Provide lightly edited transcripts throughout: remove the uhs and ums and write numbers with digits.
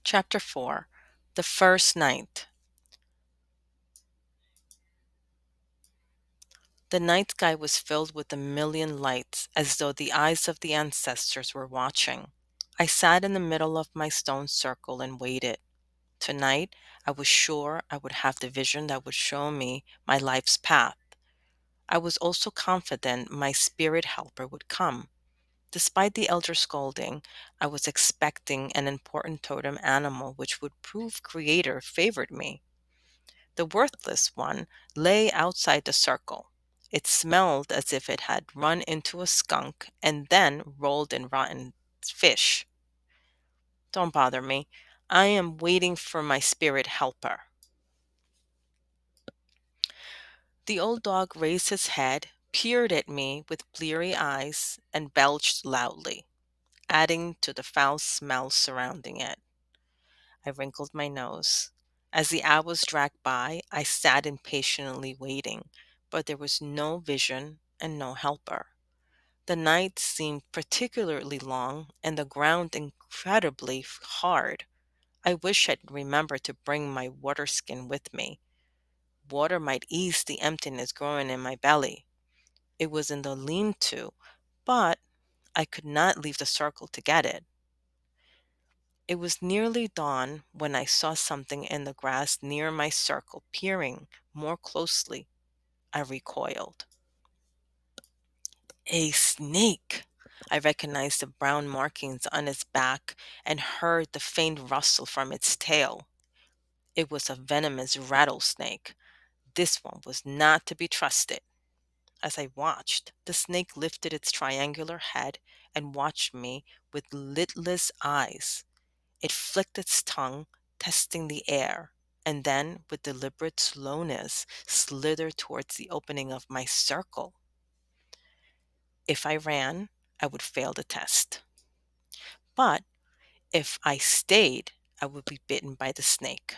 Chapter 4. The First Night. The night sky was filled with a million lights, as though the eyes of the ancestors were watching. I sat in the middle of my stone circle and waited. Tonight, I was sure I would have the vision that would show me my life's path. I was also confident my spirit helper would come. Despite the elder scolding, I was expecting an important totem animal which would prove Creator favored me. The worthless one lay outside the circle. It smelled as if it had run into a skunk and then rolled in rotten fish. Don't bother me. I am waiting for my spirit helper. The old dog raised his head, peered at me with bleary eyes, and belched loudly, adding to the foul smell surrounding it. I wrinkled my nose. As the hours dragged by, I sat impatiently waiting, but there was no vision and no helper. The night seemed particularly long and the ground incredibly hard. I wish I'd remembered to bring my water skin with me. Water might ease the emptiness growing in my belly. It was in the lean-to, but I could not leave the circle to get it. It was nearly dawn when I saw something in the grass near my circle peering more closely. I recoiled. A snake! I recognized the brown markings on its back and heard the faint rustle from its tail. It was a venomous rattlesnake. This one was not to be trusted. As I watched, the snake lifted its triangular head and watched me with lidless eyes. It flicked its tongue, testing the air, and then, with deliberate slowness, slithered towards the opening of my circle. If I ran, I would fail the test. But if I stayed, I would be bitten by the snake.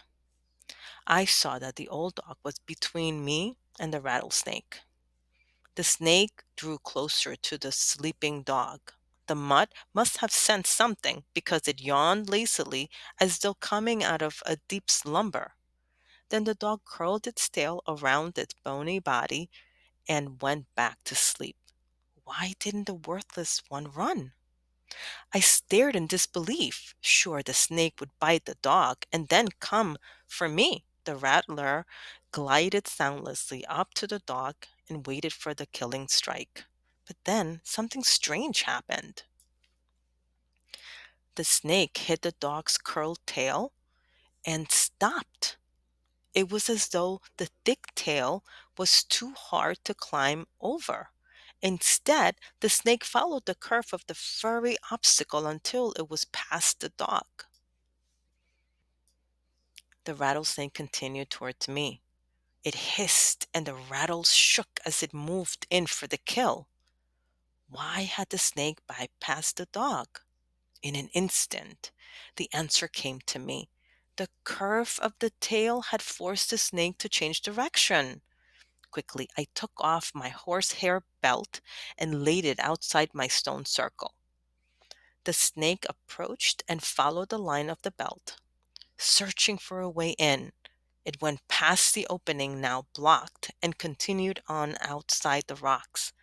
I saw that the old dog was between me and the rattlesnake. The snake drew closer to the sleeping dog. The mutt must have sensed something because it yawned lazily as though coming out of a deep slumber. Then the dog curled its tail around its bony body and went back to sleep. Why didn't the worthless one run? I stared in disbelief, sure the snake would bite the dog and then come for me. The rattler glided soundlessly up to the dog and waited for the killing strike. But then something strange happened. The snake hit the dog's curled tail and stopped. It was as though the thick tail was too hard to climb over. Instead, the snake followed the curve of the furry obstacle until it was past the dog. The rattlesnake continued towards me. It hissed and the rattles shook as it moved in for the kill. Why had the snake bypassed the dog? In an instant, the answer came to me. The curve of the tail had forced the snake to change direction. Quickly, I took off my horsehair belt and laid it outside my stone circle. The snake approached and followed the line of the belt, searching for a way in. It went past the opening now blocked and continued on outside the rocks.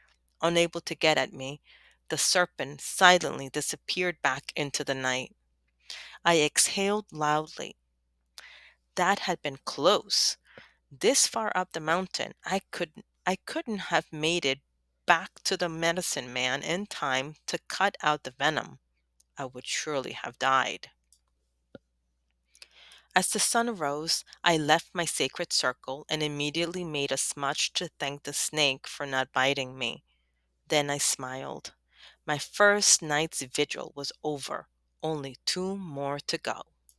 Unable to get at me, the serpent silently disappeared back into the night. I exhaled loudly. That had been close. This far up the mountain, I couldn't have made it back to the medicine man in time to cut out the venom. I would surely have died. As the sun rose, I left my sacred circle and immediately made a smudge to thank the snake for not biting me. Then I smiled. My first night's vigil was over. Only two more to go.